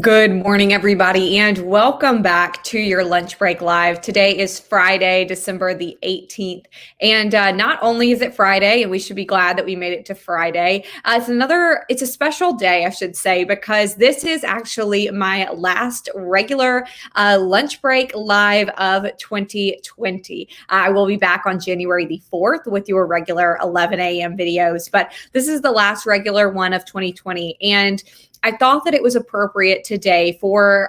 Good morning, everybody, and welcome back to your Lunch Break Live. Today is Friday, December the 18th. And not only is it Friday, and we should be glad that we made it to Friday, it's a special day, I should say, because this is actually my last regular Lunch Break Live of 2020. I will be back on January the 4th with your regular 11 a.m. videos, but this is the last regular one of 2020. And I thought that it was appropriate today for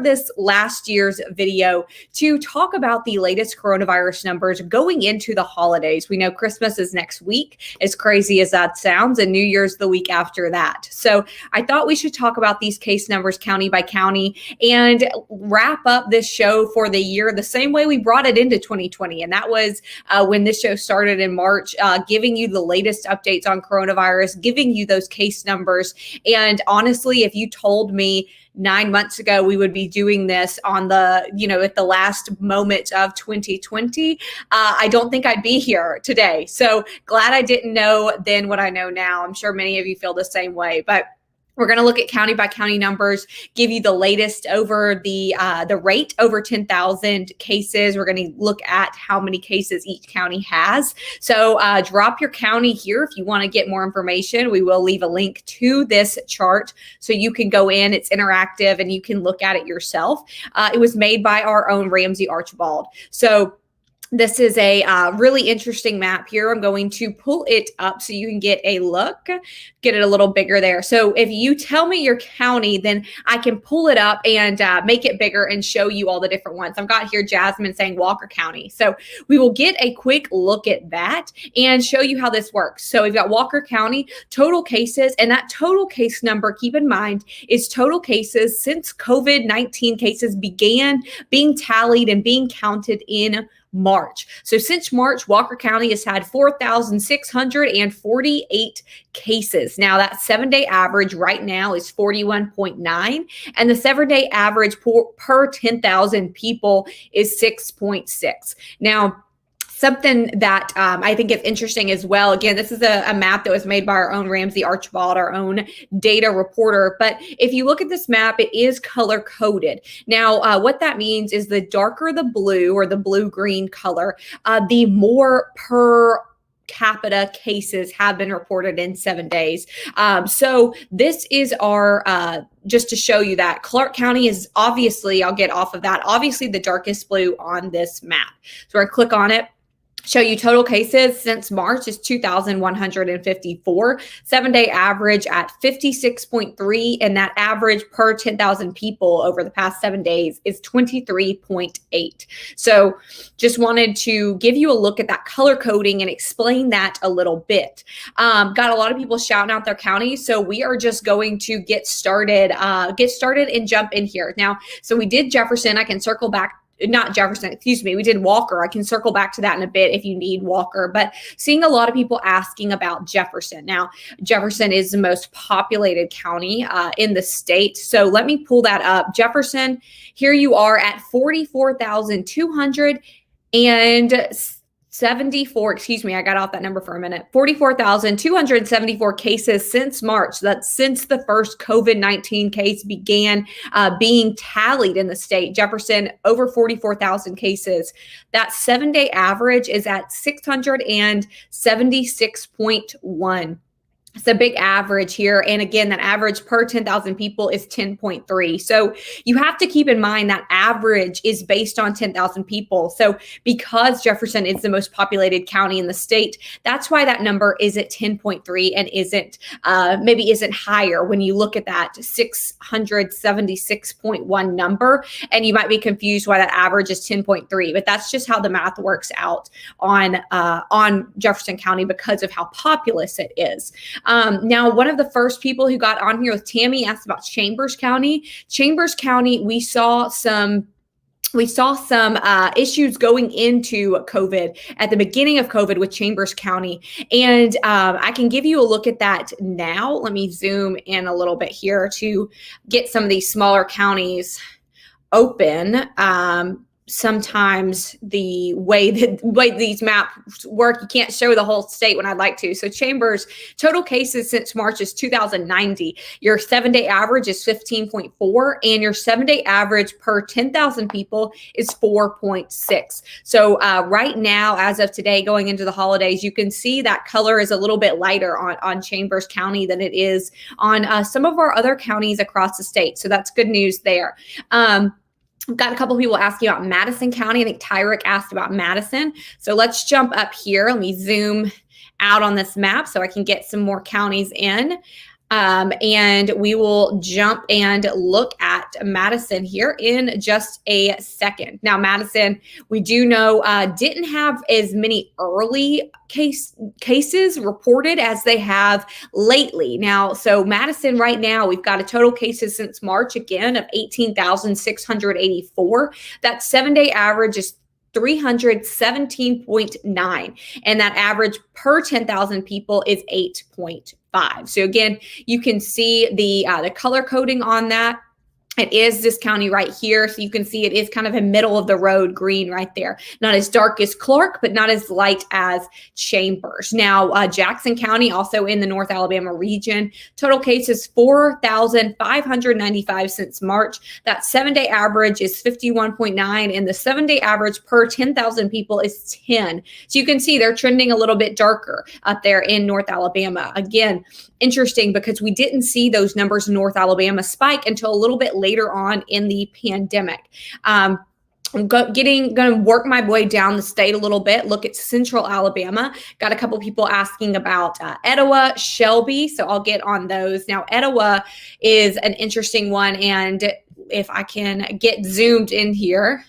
this last year's video to talk about the latest coronavirus numbers going into the holidays. We know Christmas is next week, as crazy as that sounds, and New Year's the week after that. So I thought we should talk about these case numbers county by county and wrap up this show for the year the same way we brought it into 2020. And that was when this show started in March, giving you the latest updates on coronavirus, giving you those case numbers. And honestly, if you told me 9 months ago we would be doing this on at the last moment of 2020, I don't think I'd be here today. So glad I didn't know then what I know now. I'm sure many of you feel the same way, but we're going to look at county by county numbers, give you the latest over the rate over 10,000 cases. We're going to look at how many cases each county has. So drop your county here if you want to get more information. We will leave a link to this chart so you can go in. It's interactive and you can look at it yourself. It was made by our own Ramsey Archibald. So this is a really interesting map here. I'm going to pull it up so you can get a look, get it a little bigger there. So if you tell me your county, then I can pull it up and make it bigger and show you all the different ones. I've got here Jasmine saying Walker County. So we will get a quick look at that and show you how this works. So we've got Walker County, total cases, and that total case number, keep in mind, is total cases since COVID-19 cases began being tallied and being counted in March. So since March, Walker County has had 4,648 cases. Now that 7-day average right now is 41.9, and the 7-day average per 10,000 people is 6.6. Now, something that I think is interesting as well. Again, this is a map that was made by our own Ramsey Archibald, our own data reporter. But if you look at this map, it is color coded. Now, what that means is the darker the blue or the blue-green color, the more per capita cases have been reported in 7 days. So this is our, just to show you that Clark County is obviously, I'll get off of that, obviously the darkest blue on this map. So I click on it. Show you total cases since March is 2,154, 7-day average at 56.3, and that average per 10,000 people over the past 7 days is 23.8. So just wanted to give you a look at that color coding and explain that a little bit. Got a lot of people shouting out their counties, so we are just going to get started and jump in here. Now, so we did Jefferson. I can circle back. Not Jefferson, excuse me. We did Walker. I can circle back to that in a bit if you need Walker, but seeing a lot of people asking about Jefferson. Now, Jefferson is the most populated county in the state. So let me pull that up. Jefferson, here you are at 44,274, excuse me, I got off that number for a minute. 44,274 cases since March. That's since the first COVID-19 case began being tallied in the state. Jefferson, over 44,000 cases. That 7-day average is at 676.1. It's a big average here. And again, that average per 10,000 people is 10.3. So you have to keep in mind that average is based on 10,000 people. So because Jefferson is the most populated county in the state, that's why that number is at 10.3 and maybe isn't higher when you look at that 676.1 number. And you might be confused why that average is 10.3, but that's just how the math works out on Jefferson County because of how populous it is. Now, one of the first people who got on here with Tammy asked about Chambers County. Chambers County, we saw some issues going into COVID at the beginning of COVID with Chambers County. And I can give you a look at that now. Let me zoom in a little bit here to get some of these smaller counties open. sometimes the way these maps work, you can't show the whole state when I'd like to. So Chambers, total cases since March is 2,090. Your 7-day average is 15.4, and your 7-day average per 10,000 people is 4.6. So right now, as of today, going into the holidays, you can see that color is a little bit lighter on Chambers County than it is on some of our other counties across the state. So that's good news there. I've got a couple people asking about Madison County. I think Tyrick asked about Madison. So let's jump up here. Let me zoom out on this map so I can get some more counties in. And we will jump and look at Madison here in just a second. Now, Madison, we do know didn't have as many early cases reported as they have lately. Now, so Madison right now, we've got a total cases since March, again, of 18,684. That 7-day average is 317.9, and that average per 10,000 people is 8.5. So again, you can see the color coding on that. It is this county right here. So you can see it is kind of a middle of the road green right there. Not as dark as Clark, but not as light as Chambers. Now, Jackson County, also in the North Alabama region, total cases 4,595 since March. That 7-day average is 51.9, and the 7-day average per 10,000 people is 10. So you can see they're trending a little bit darker up there in North Alabama. Again, interesting because we didn't see those numbers in North Alabama spike until a little bit later on in the pandemic. I'm going to work my way down the state a little bit, look at Central Alabama. Got a couple people asking about Etowah, Shelby, so I'll get on those. Now, Etowah is an interesting one, and if I can get zoomed in here,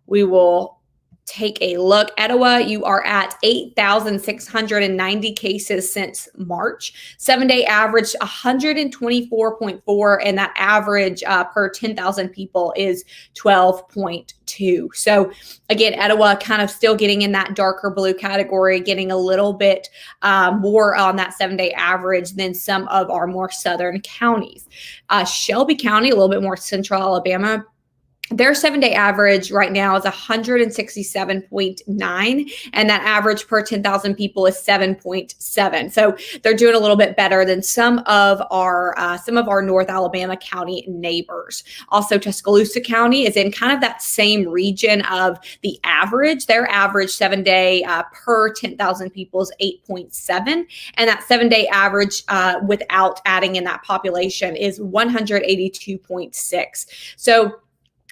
we will take a look. Etowah, you are at 8,690 cases since March. 7-day average 124.4, and that average per 10,000 people is 12.2. So again, Etowah kind of still getting in that darker blue category, getting a little bit more on that 7-day average than some of our more southern counties. Shelby County, a little bit more central Alabama, their 7-day average right now is 167.9, and that average per 10,000 people is 7.7. So they're doing a little bit better than some of our North Alabama county neighbors. Also, Tuscaloosa County is in kind of that same region of the average. Their average 7-day per 10,000 people is 8.7, and that 7-day average without adding in that population is 182.6. So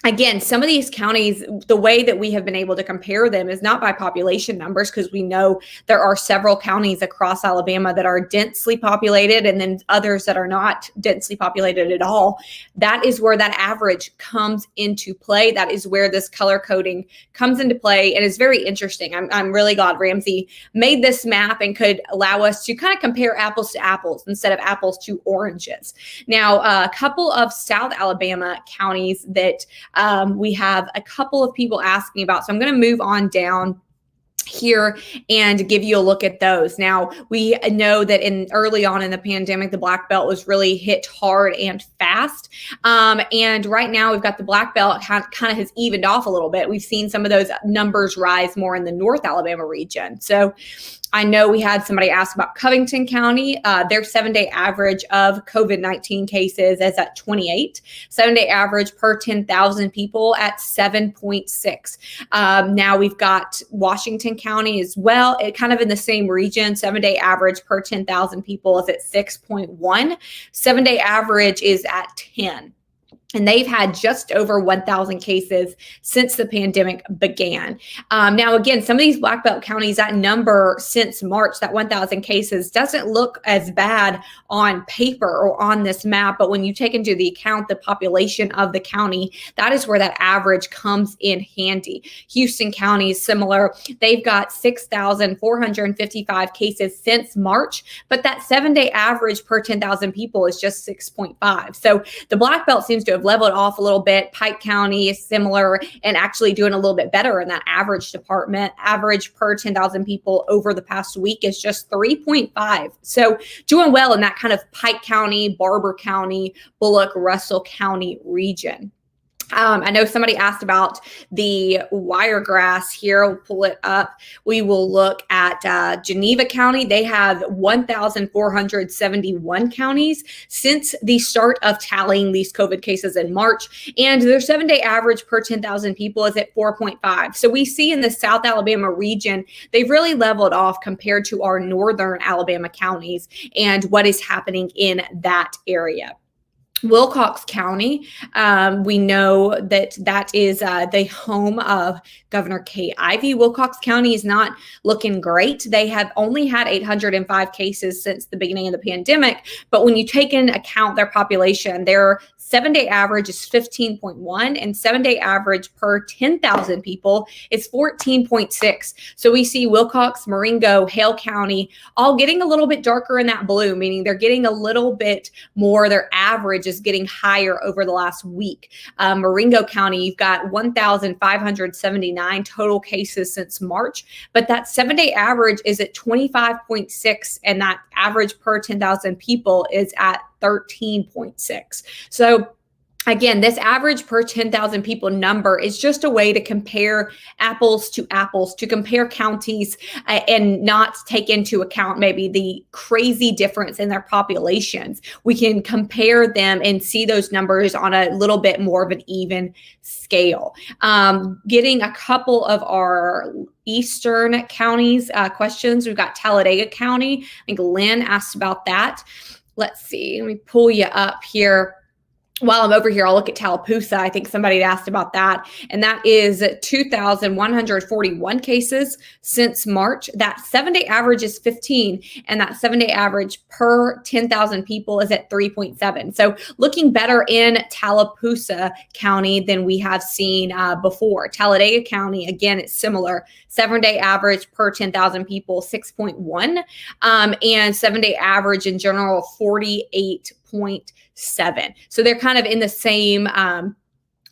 again, some of these counties, the way that we have been able to compare them is not by population numbers, because we know there are several counties across Alabama that are densely populated and then others that are not densely populated at all. That is where that average comes into play. That is where this color coding comes into play, and it's very interesting. I'm really glad Ramsey made this map and could allow us to kind of compare apples to apples instead of apples to oranges. Now, a couple of South Alabama counties that we have a couple of people asking about. So I'm going to move on down here and give you a look at those. Now, we know that early on in the pandemic, the black belt was really hit hard and fast. And right now we've got the black belt kind of has evened off a little bit. We've seen some of those numbers rise more in the North Alabama region. So I know we had somebody ask about Covington County. Their 7-day average of COVID-19 cases is at 28. 7-day average per 10,000 people at 7.6. Now we've got Washington County as well, kind of in the same region. 7-day average per 10,000 people is at 6.1. 7-day average is at 10. And they've had just over 1,000 cases since the pandemic began. Now, again, some of these black belt counties, that number since March, that 1,000 cases, doesn't look as bad on paper or on this map. But when you take into the account the population of the county, that is where that average comes in handy. Houston County is similar. They've got 6,455 cases since March, but that 7-day average per 10,000 people is just 6.5. So the black belt seems to have leveled off a little bit. Pike County is similar and actually doing a little bit better in that average department. Average per 10,000 people over the past week is just 3.5. So doing well in that kind of Pike County, Barber County, Bullock, Russell County region. I know somebody asked about the wiregrass here. We'll pull it up. We will look at Geneva County. They have 1,471 counties since the start of tallying these COVID cases in March. And their 7-day average per 10,000 people is at 4.5. So we see in the South Alabama region, they've really leveled off compared to our northern Alabama counties and what is happening in that area. Wilcox County, we know that is the home of Governor Kay Ivey. Wilcox County is not looking great. They have only had 805 cases since the beginning of the pandemic, but when you take into account their population, their 7-day average is 15.1 and 7-day average per 10,000 people is 14.6. So we see Wilcox, Marengo, Hale County all getting a little bit darker in that blue, meaning they're getting a little bit more. Their average is getting higher over the last week. Marengo County, you've got 1,579 total cases since March, but that 7-day average is at 25.6, and that average per 10,000 people is at 13.6. So again, this average per 10,000 people number is just a way to compare apples, to compare counties and not take into account maybe the crazy difference in their populations. We can compare them and see those numbers on a little bit more of an even scale. Getting a couple of our eastern counties questions. We've got Talladega County. I think Lynn asked about that. Let's see. Let me pull you up here. While I'm over here, I'll look at Tallapoosa. I think somebody asked about that. And that is 2,141 cases since March. That 7-day average is 15. And that 7-day average per 10,000 people is at 3.7. So looking better in Tallapoosa County than we have seen before. Talladega County, again, it's similar. 7-day average per 10,000 people, 6.1. And 7-day average in general, 48.7. So they're kind of in the same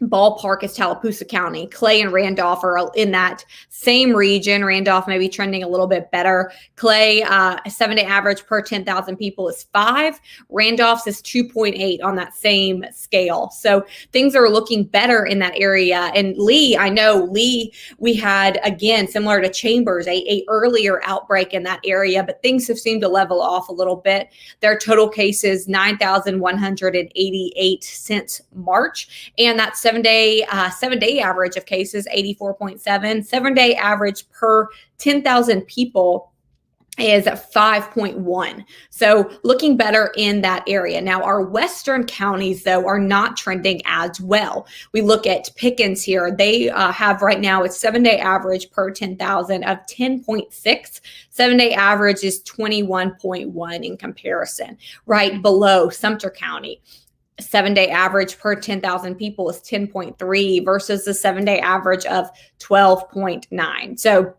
ballpark as Tallapoosa County. Clay and Randolph are in that same region. Randolph may be trending a little bit better. Clay, a 7-day average per 10,000 people is 5. Randolph's is 2.8 on that same scale. So things are looking better in that area. And Lee, I know Lee, we had, again, similar to Chambers, a earlier outbreak in that area, but things have seemed to level off a little bit. Their total cases, 9,188 since March. And that 7-day average of cases, 84.7. 7-day average per 10,000 people is 5.1. So looking better in that area. Now, our western counties, though, are not trending as well. We look at Pickens here. They have right now a 7-day average per 10,000 of 10.6. 7-day average is 21.1 in comparison. Right below Sumter County, 7-day average per 10,000 people is 10.3 versus the 7-day average of 12.9. So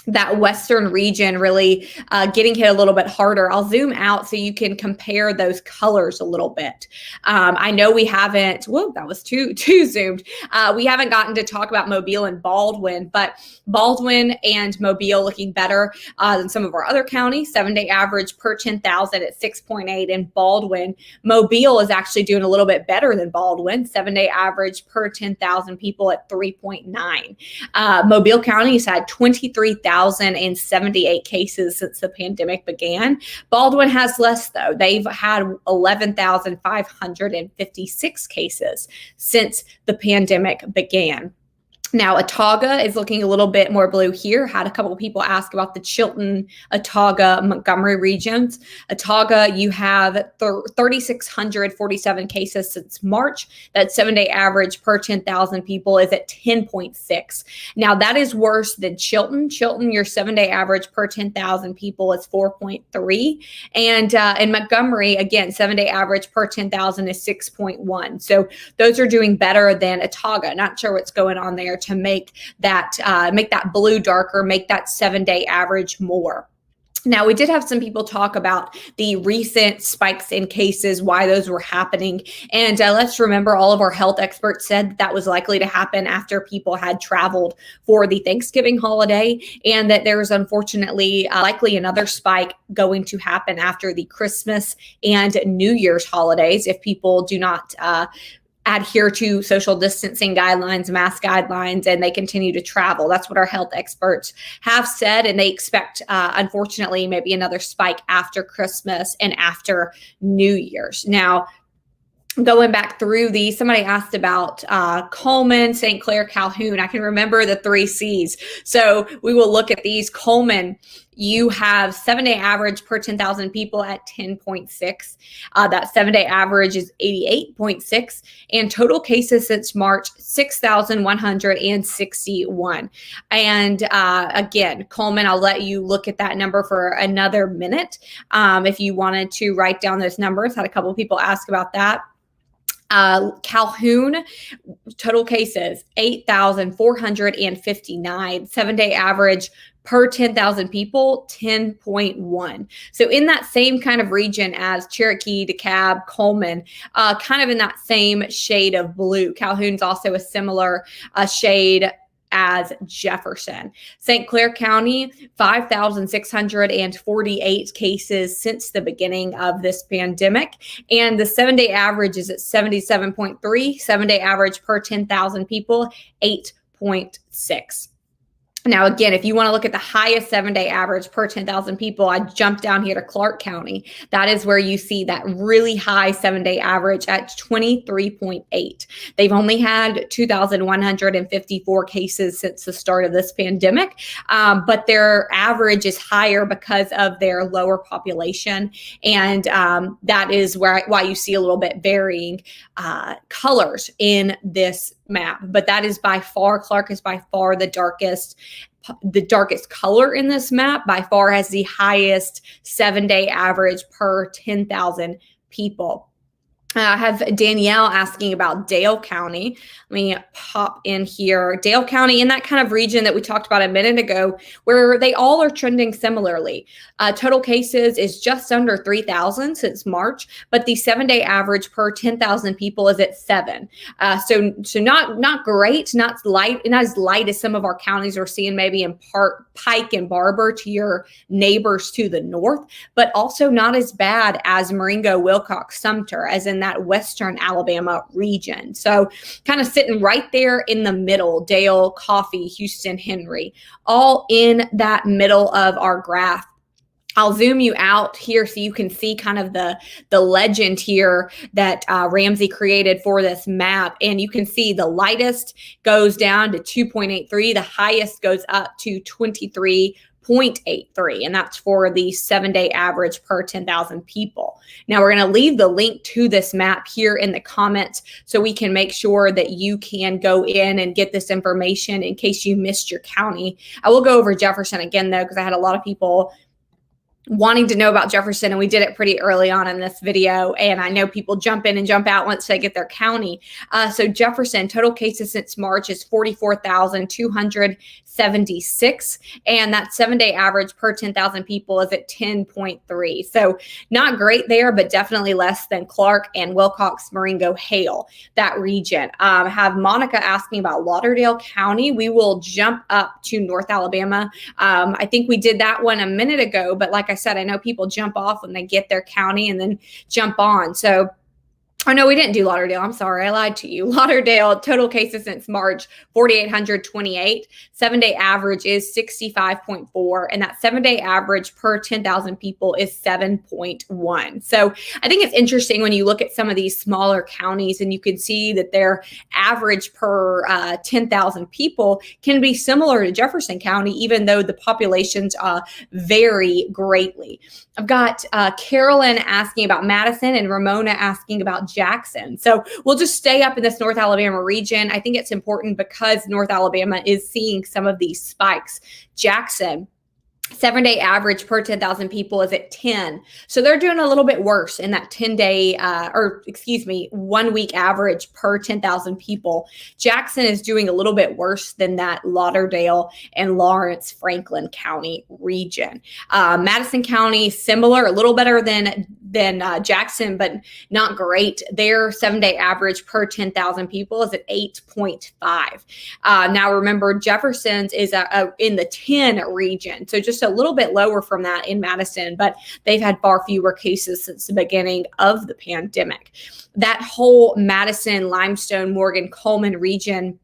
that western region really getting hit a little bit harder. I'll zoom out so you can compare those colors a little bit. I know we haven't, whoa, that was too zoomed. We haven't gotten to talk about Mobile and Baldwin, but Baldwin and Mobile looking better than some of our other counties. 7-day average per 10,000 at 6.8 in Baldwin. Mobile is actually doing a little bit better than Baldwin. 7-day average per 10,000 people at 3.9. Mobile County has had 23,078 cases since the pandemic began. Baldwin has less, though. They've had 11,556 cases since the pandemic began. Now, Autauga is looking a little bit more blue here. Had a couple of people ask about the Chilton, Autauga, Montgomery regions. Autauga, you have 3,647 cases since March. That 7-day average per 10,000 people is at 10.6. Now, that is worse than Chilton. Chilton, your 7-day average per 10,000 people is 4.3. And in Montgomery, again, 7-day average per 10,000 is 6.1. So those are doing better than Autauga. Not sure what's going on there to make that blue darker, make that 7-day average more. Now, we did have some people talk about the recent spikes in cases, why those were happening. And let's remember, all of our health experts said that was likely to happen after people had traveled for the Thanksgiving holiday, and that there was unfortunately likely another spike going to happen after the Christmas and New Year's holidays if people do not adhere to social distancing guidelines, mask guidelines, and they continue to travel. That's what our health experts have said, and they expect, unfortunately, maybe another spike after Christmas and after New Year's. Now, going back through these, somebody asked about Coleman, St. Clair, Calhoun. I can remember the 3 C's. So we will look at these. Coleman, you have 7-day average per 10,000 people at 10.6. That 7-day average is 88.6. And total cases since March, 6,161. And again, Coleman, I'll let you look at that number for another minute if you wanted to write down those numbers. Had a couple of people ask about that. Calhoun, total cases, 8,459, 7-day average per 10,000 people, 10.1. So in that same kind of region as Cherokee, DeKalb, Coleman, kind of in that same shade of blue. Calhoun's also a similar shade as Jefferson. St. Clair County, 5,648 cases since the beginning of this pandemic. And the 7-day average is at 77.3, 7-day average per 10,000 people, 8.6. Now, again, if you want to look at the highest 7-day average per 10,000 people, I jumped down here to Clark County. That is where you see that really high 7-day average at 23.8. They've only had 2,154 cases since the start of this pandemic, but their average is higher because of their lower population. And that is why you see a little bit varying colors in this map. But that is by far, Clark is by far the darkest color in this map, by far has the highest 7-day average per 10,000 people. I have Danielle asking about Dale County. Let me pop in here. Dale County, in that kind of region that we talked about a minute ago, where they all are trending similarly. Total cases is just under 3,000 since March, but the 7-day average per 10,000 people is at 7. So not great, not as light as some of our counties are seeing maybe in Pike and Barber to your neighbors to the north, but also not as bad as Marengo, Wilcox, Sumter, as in that western Alabama region. So kind of sitting right there in the middle, Dale, Coffee, Houston, Henry, all in that middle of our graph. I'll zoom you out here so you can see kind of the legend here that Ramsey created for this map. And you can see the lightest goes down to 2.83. The highest goes up to 23.83, and that's for the 7-day average per 10,000 people. Now we're going to leave the link to this map here in the comments so we can make sure that you can go in and get this information in case you missed your county. I will go over Jefferson again though, because I had a lot of people wanting to know about Jefferson, and we did it pretty early on in this video, and I know people jump in and jump out once they get their county. So Jefferson, total cases since March is 44,276, and that 7-day average per 10,000 people is at 10.3. So not great there, but definitely less than Clark and Wilcox, Marengo, Hale, that region. I have Monica asking about Lauderdale County. We will jump up to North Alabama. I think we did that one a minute ago, but like I said, I know people jump off when they get their county and then jump on. So, oh no, we didn't do Lauderdale. I'm sorry, I lied to you. Lauderdale, total cases since March, 4,828. 7-day average is 65.4. And that 7-day average per 10,000 people is 7.1. So I think it's interesting when you look at some of these smaller counties and you can see that their average per 10,000 people can be similar to Jefferson County, even though the populations vary greatly. I've got Carolyn asking about Madison and Ramona asking about Jackson. So we'll just stay up in this North Alabama region. I think it's important because North Alabama is seeing some of these spikes. Jackson, 7-day average per 10,000 people is at 10. So they're doing a little bit worse in that 1 week average per 10,000 people. Jackson is doing a little bit worse than that Lauderdale and Lawrence, Franklin County region. Madison County, similar, a little better than Jackson, but not great. Their 7-day average per 10,000 people is at 8.5. Now, remember, Jefferson's is in the 10 region, so just a little bit lower from that in Madison, but they've had far fewer cases since the beginning of the pandemic. That whole Madison, Limestone, Morgan, Coleman region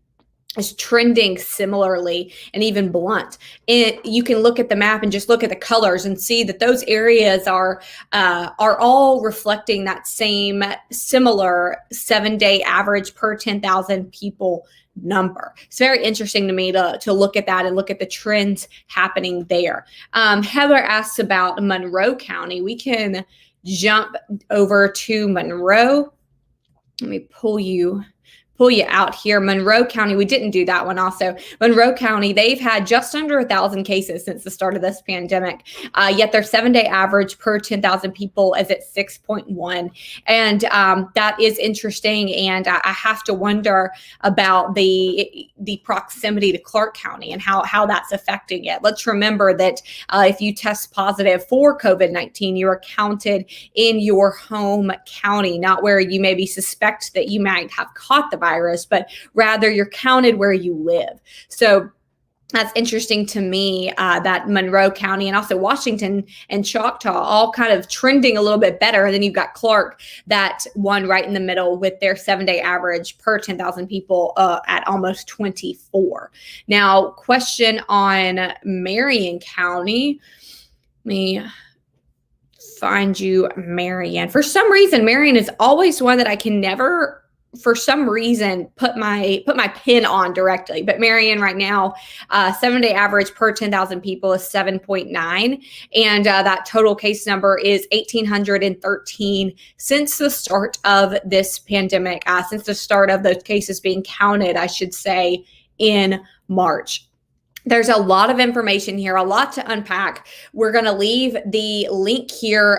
is trending similarly and even blunt. You can look at the map and just look at the colors and see that those areas are all reflecting that same similar 7-day average per 10,000 people number. It's very interesting to me to look at that and look at the trends happening there. Heather asks about Monroe County. We can jump over to Monroe. Let me pull you out here. Monroe County, we didn't do that one also. Monroe County, they've had just under 1,000 cases since the start of this pandemic, yet their 7-day average per 10,000 people is at 6.1. And that is interesting. And I have to wonder about the proximity to Clark County and how that's affecting it. Let's remember that if you test positive for COVID-19, you are counted in your home county, not where you maybe suspect that you might have caught the virus, but rather you're counted where you live. So that's interesting to me, that Monroe County and also Washington and Choctaw all kind of trending a little bit better. And then you've got Clark, that one right in the middle with their 7-day average per 10,000 people at almost 24. Now, question on Marion County. Let me find you Marion. For some reason, Marion is always one that I can never, for some reason, put my pin on directly. But Marion right now, 7-day average per 10,000 people is 7.9. And that total case number is 1,813 since the start of this pandemic, since the start of those cases being counted, I should say, in March. There's a lot of information here, a lot to unpack. We're going to leave the link here.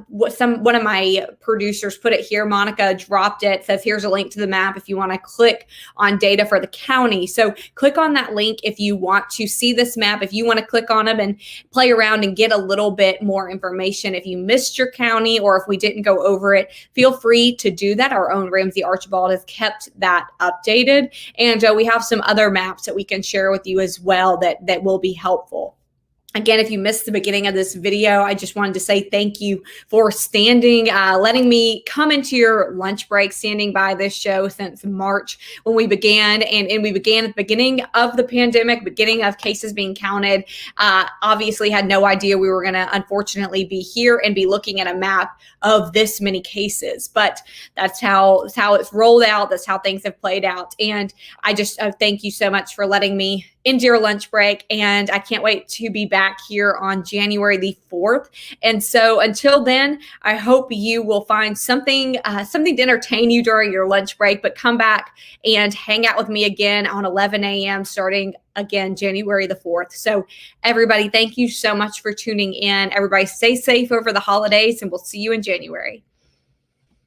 One of my producers put it here. Monica dropped it. Says here's a link to the map if you want to click on data for the county. So click on that link if you want to see this map. If you want to click on them and play around and get a little bit more information. If you missed your county or if we didn't go over it, feel free to do that. Our own Ramsey Archibald has kept that updated, and we have some other maps that we can share with you as well that will be helpful. Again, if you missed the beginning of this video, I just wanted to say thank you for letting me come into your lunch break, standing by this show since March when we began. And we began at the beginning of the pandemic, beginning of cases being counted. Obviously had no idea we were going to unfortunately be here and be looking at a map of this many cases. But that's how it's rolled out. That's how things have played out. And I just thank you so much for letting me into your lunch break. And I can't wait to be back here on January the 4th. And so until then, I hope you will find something to entertain you during your lunch break, but come back and hang out with me again on 11 a.m. starting again January the 4th. So everybody, thank you so much for tuning in. Everybody stay safe over the holidays, and we'll see you in January.